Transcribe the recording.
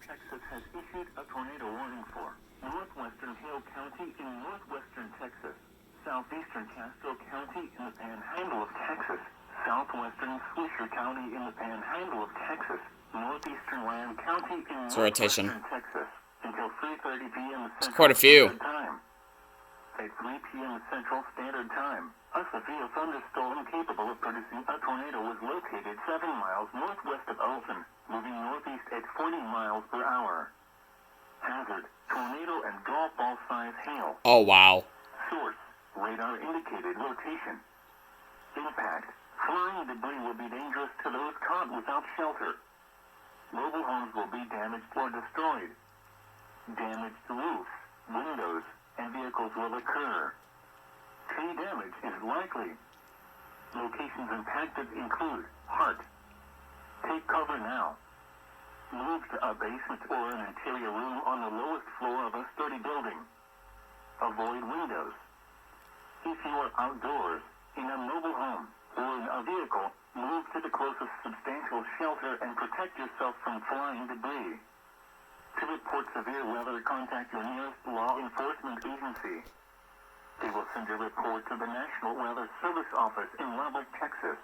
Texas has issued a tornado warning for northwestern Hale County in northwestern Texas, southeastern Castro County in the Panhandle of Texas, southwestern Swisher County in the Panhandle of Texas, northeastern Land County in northwestern Texas, until 3:30 p.m. It's quite a few. Time. At 3 p.m. Central Standard Time, a severe thunderstorm capable of producing a tornado was located 7 miles northwest of Olson, moving northeast at 40 miles per hour. Hazard, tornado and golf ball size hail. Oh, wow. Source, radar indicated location. Impact, flying debris will be dangerous to those caught without shelter. Mobile homes will be damaged or destroyed. Damaged roofs, windows, and vehicles will occur. Tree damage is likely. Locations impacted include Hart. Take cover now. Move to a basement or an interior room on the lowest floor of a sturdy building. Avoid windows. If you are outdoors, in a mobile home, or in a vehicle, move to the closest substantial shelter and protect yourself from flying debris. To report severe weather, contact your nearest law enforcement agency. They will send a report to the National Weather Service Office in Lubbock, Texas.